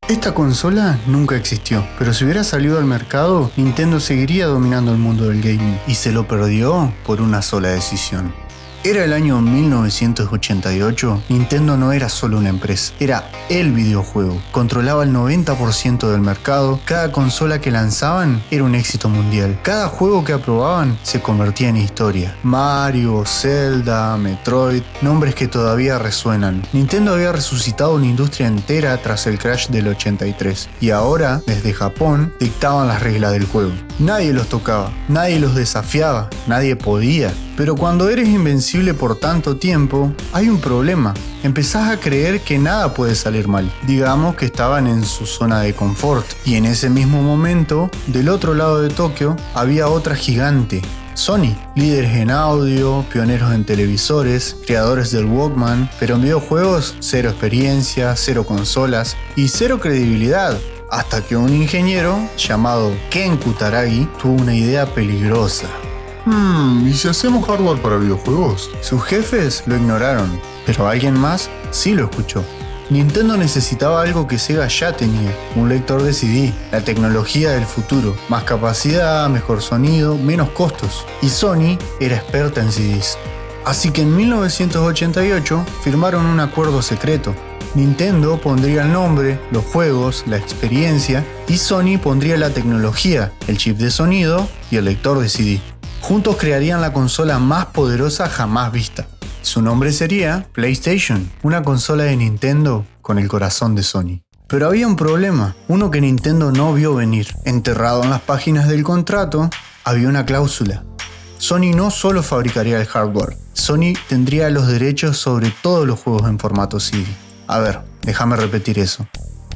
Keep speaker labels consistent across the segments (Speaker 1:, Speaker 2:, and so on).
Speaker 1: Esta consola nunca existió, pero si hubiera salido al mercado, Nintendo seguiría dominando el mundo del gaming, y se lo perdió por una sola decisión. Era el año 1988, Nintendo no era solo una empresa, era el videojuego. Controlaba el 90% del mercado, cada consola que lanzaban era un éxito mundial. Cada juego que aprobaban se convertía en historia. Mario, Zelda, Metroid, nombres que todavía resuenan. Nintendo había resucitado una industria entera tras el crash del 83, y ahora, desde Japón, dictaban las reglas del juego. Nadie los tocaba, nadie los desafiaba, nadie podía. Pero cuando eres invencible por tanto tiempo, hay un problema. Empezás a creer que nada puede salir mal. Digamos que estaban en su zona de confort. Y en ese mismo momento, del otro lado de Tokio, había otra gigante. Sony, líderes en audio, pioneros en televisores, creadores del Walkman, pero en videojuegos, cero experiencia, cero consolas y cero credibilidad. Hasta que un ingeniero llamado Ken Kutaragi tuvo una idea peligrosa.
Speaker 2: ¿Y si hacemos hardware para videojuegos?
Speaker 1: Sus jefes lo ignoraron, pero alguien más sí lo escuchó. Nintendo necesitaba algo que Sega ya tenía, un lector de CD, la tecnología del futuro, más capacidad, mejor sonido, menos costos. Y Sony era experta en CDs. Así que en 1988 firmaron un acuerdo secreto. Nintendo pondría el nombre, los juegos, la experiencia, y Sony pondría la tecnología, el chip de sonido y el lector de CD. Juntos crearían la consola más poderosa jamás vista. Su nombre sería PlayStation, una consola de Nintendo con el corazón de Sony. Pero había un problema, uno que Nintendo no vio venir. Enterrado en las páginas del contrato, había una cláusula. Sony no solo fabricaría el hardware, Sony tendría los derechos sobre todos los juegos en formato CD. A ver, déjame repetir eso.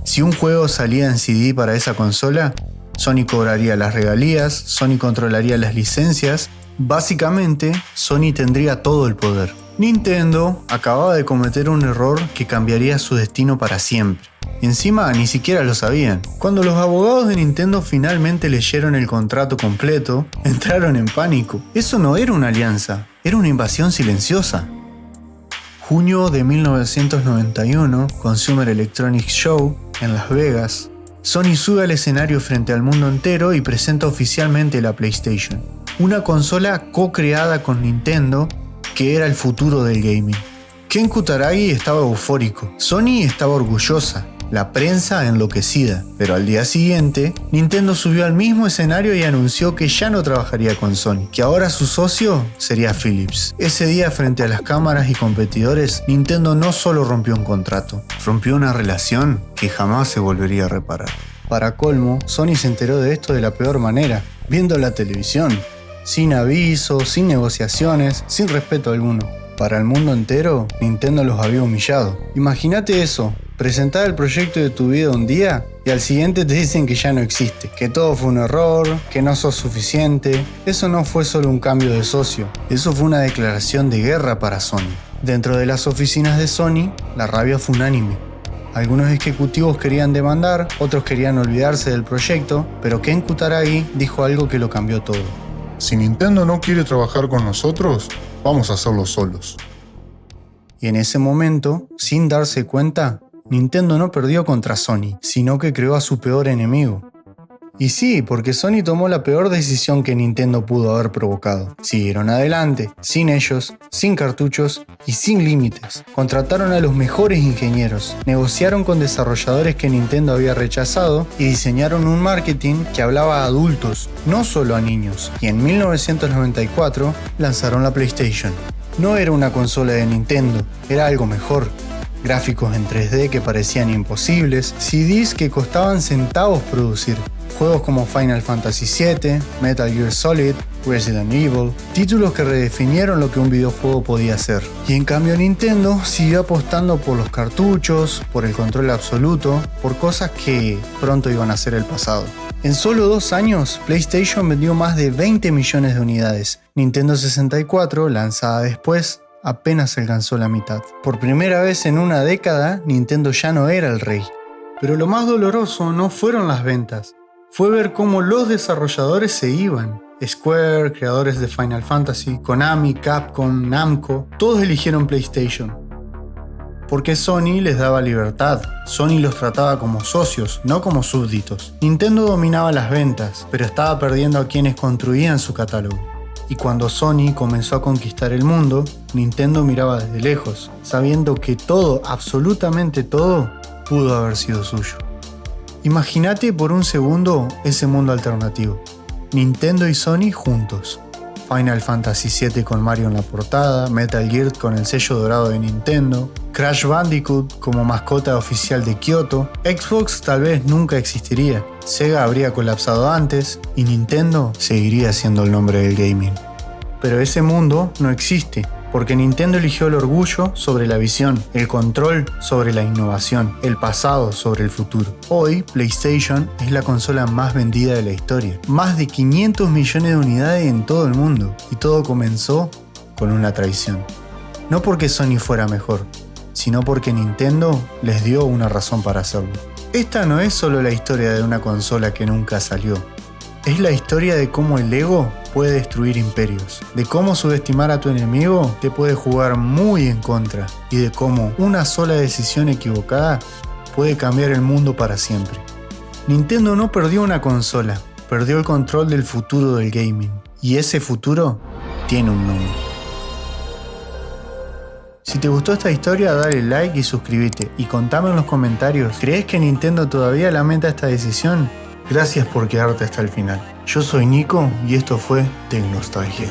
Speaker 1: Si un juego salía en CD para esa consola, Sony cobraría las regalías, Sony controlaría las licencias. Básicamente, Sony tendría todo el poder. Nintendo acababa de cometer un error que cambiaría su destino para siempre. Y encima ni siquiera lo sabían. Cuando los abogados de Nintendo finalmente leyeron el contrato completo, entraron en pánico. Eso no era una alianza, era una invasión silenciosa. Junio de 1991, Consumer Electronics Show, en Las Vegas. Sony sube al escenario frente al mundo entero y presenta oficialmente la PlayStation, una consola co-creada con Nintendo que era el futuro del gaming. Ken Kutaragi estaba eufórico, Sony estaba orgullosa, la prensa enloquecida, pero al día siguiente, Nintendo subió al mismo escenario y anunció que ya no trabajaría con Sony, que ahora su socio sería Philips. Ese día, frente a las cámaras y competidores, Nintendo no solo rompió un contrato, rompió una relación que jamás se volvería a reparar. Para colmo, Sony se enteró de esto de la peor manera, viendo la televisión, sin aviso, sin negociaciones, sin respeto alguno. Para el mundo entero, Nintendo los había humillado. Imagínate eso. Presentar el proyecto de tu vida un día y al siguiente te dicen que ya no existe, que todo fue un error, que no sos suficiente. Eso no fue solo un cambio de socio, eso fue una declaración de guerra para Sony. Dentro de las oficinas de Sony, la rabia fue unánime. Algunos ejecutivos querían demandar, otros querían olvidarse del proyecto, pero Ken Kutaragi dijo algo que lo cambió todo.
Speaker 2: Si Nintendo no quiere trabajar con nosotros, vamos a hacerlo solos.
Speaker 1: Y en ese momento, sin darse cuenta, Nintendo no perdió contra Sony, sino que creó a su peor enemigo. Y sí, porque Sony tomó la peor decisión que Nintendo pudo haber provocado. Siguieron adelante, sin ellos, sin cartuchos y sin límites. Contrataron a los mejores ingenieros, negociaron con desarrolladores que Nintendo había rechazado y diseñaron un marketing que hablaba a adultos, no solo a niños. Y en 1994 lanzaron la PlayStation. No era una consola de Nintendo, era algo mejor. Gráficos en 3D que parecían imposibles, CDs que costaban centavos producir, juegos como Final Fantasy VII, Metal Gear Solid, Resident Evil, títulos que redefinieron lo que un videojuego podía ser. Y en cambio Nintendo siguió apostando por los cartuchos, por el control absoluto, por cosas que pronto iban a ser el pasado. En solo 2 años, PlayStation vendió más de 20 millones de unidades. Nintendo 64, lanzada después, apenas alcanzó la mitad. Por primera vez en una década, Nintendo ya no era el rey. Pero lo más doloroso no fueron las ventas, fue ver cómo los desarrolladores se iban. Square, creadores de Final Fantasy, Konami, Capcom, Namco, todos eligieron PlayStation. porque Sony les daba libertad. Sony los trataba como socios, no como súbditos. Nintendo dominaba las ventas, pero estaba perdiendo a quienes construían su catálogo. Y cuando Sony comenzó a conquistar el mundo, Nintendo miraba desde lejos, sabiendo que todo, absolutamente todo, pudo haber sido suyo. Imagínate por un segundo ese mundo alternativo. Nintendo y Sony juntos. Final Fantasy VII con Mario en la portada, Metal Gear con el sello dorado de Nintendo, Crash Bandicoot como mascota oficial de Kyoto. Xbox tal vez nunca existiría, Sega habría colapsado antes y Nintendo seguiría siendo el nombre del gaming. Pero ese mundo no existe, porque Nintendo eligió el orgullo sobre la visión, el control sobre la innovación, el pasado sobre el futuro. Hoy, PlayStation es la consola más vendida de la historia. Más de 500 millones de unidades en todo el mundo. Y todo comenzó con una traición. No porque Sony fuera mejor, sino porque Nintendo les dio una razón para hacerlo. Esta no es solo la historia de una consola que nunca salió. Es la historia de cómo el ego puede destruir imperios, de cómo subestimar a tu enemigo te puede jugar muy en contra y de cómo una sola decisión equivocada puede cambiar el mundo para siempre. Nintendo no perdió una consola, perdió el control del futuro del gaming y ese futuro tiene un nombre. Si te gustó esta historia, dale like y suscríbete y contame en los comentarios, ¿crees que Nintendo todavía lamenta esta decisión? Gracias por quedarte hasta el final. Yo soy Nico y esto fue Tecnostalgia.